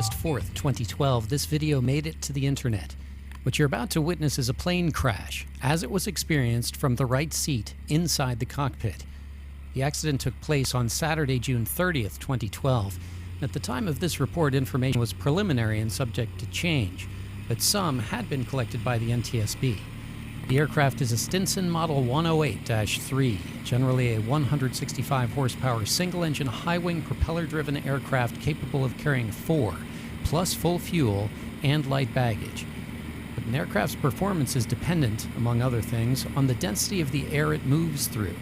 August 4th, 2012, this video made it to the internet. What you're about to witness is a plane crash, as it was experienced from the right seat inside the cockpit. The accident took place on Saturday, June 30th, 2012. At the time of this report, information was preliminary and subject to change, but some had been collected by the NTSB. The aircraft is a Stinson Model 108-3, generally a 165 horsepower single-engine high-wing propeller-driven aircraft capable of carrying 4, plus full fuel and light baggage. But an aircraft's performance is dependent, among other things, on the density of the air it moves through,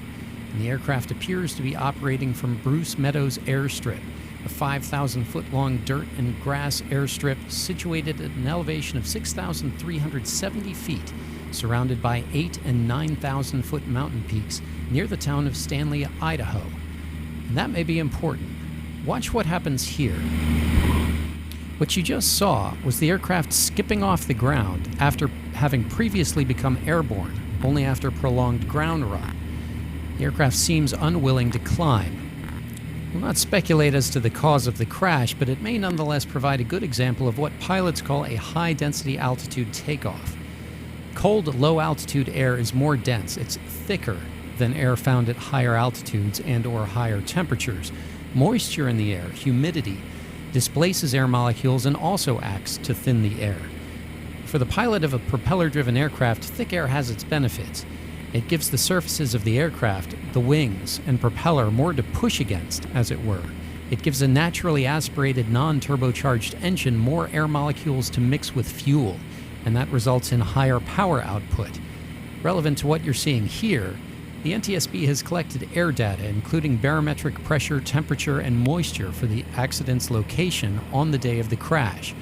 and the aircraft appears to be operating from Bruce Meadows airstrip, a 5,000-foot-long dirt and grass airstrip situated at an elevation of 6,370 feet, surrounded by 8,000 and 9,000-foot mountain peaks near the town of Stanley, Idaho. And that may be important. Watch what happens here. What you just saw was the aircraft skipping off the ground after having previously become airborne, only after prolonged ground run. The aircraft seems unwilling to climb. We'll not speculate as to the cause of the crash, but it may nonetheless provide a good example of what pilots call a high-density altitude takeoff. Cold, low-altitude air is more dense. It's thicker than air found at higher altitudes and/or higher temperatures. Moisture in the air, humidity, displaces air molecules and also acts to thin the air. For the pilot of a propeller-driven aircraft, thick air has its benefits. It gives the surfaces of the aircraft, the wings and propeller, more to push against, as it were. It gives a naturally aspirated, non-turbocharged engine more air molecules to mix with fuel, and that results in higher power output. Relevant to what you're seeing here, the NTSB has collected air data, including barometric pressure, temperature, and moisture for the accident's location on the day of the crash.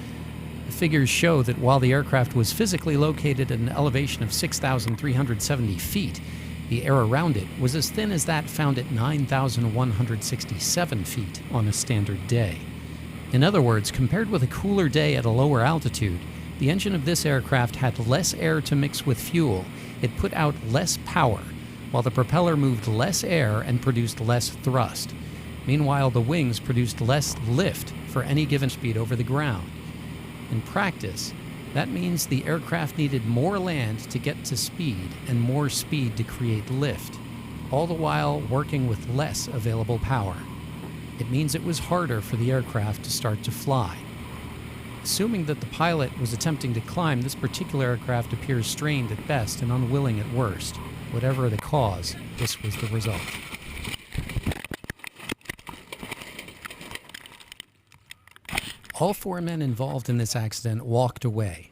The figures show that while the aircraft was physically located at an elevation of 6,370 feet, the air around it was as thin as that found at 9,167 feet on a standard day. In other words, compared with a cooler day at a lower altitude, the engine of this aircraft had less air to mix with fuel. It put out less power, while the propeller moved less air and produced less thrust. Meanwhile, the wings produced less lift for any given speed over the ground. In practice, that means the aircraft needed more land to get to speed and more speed to create lift, all the while working with less available power. It means it was harder for the aircraft to start to fly. Assuming that the pilot was attempting to climb, this particular aircraft appears strained at best and unwilling at worst. Whatever the cause, this was the result. All 4 men involved in this accident walked away.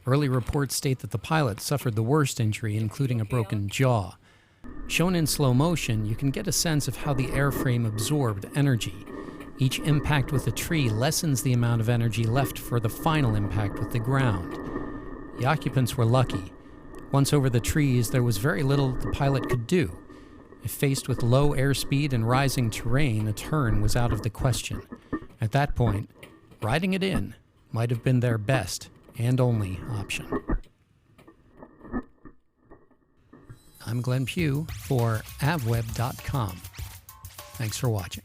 Early reports state that the pilot suffered the worst injury, including a broken jaw. Shown in slow motion, you can get a sense of how the airframe absorbed energy. Each impact with a tree lessens the amount of energy left for the final impact with the ground. The occupants were lucky. Once over the trees, there was very little the pilot could do. If faced with low airspeed and rising terrain, a turn was out of the question. At that point, riding it in might have been their best and only option. I'm Glenn Pugh for AVweb.com. Thanks for watching.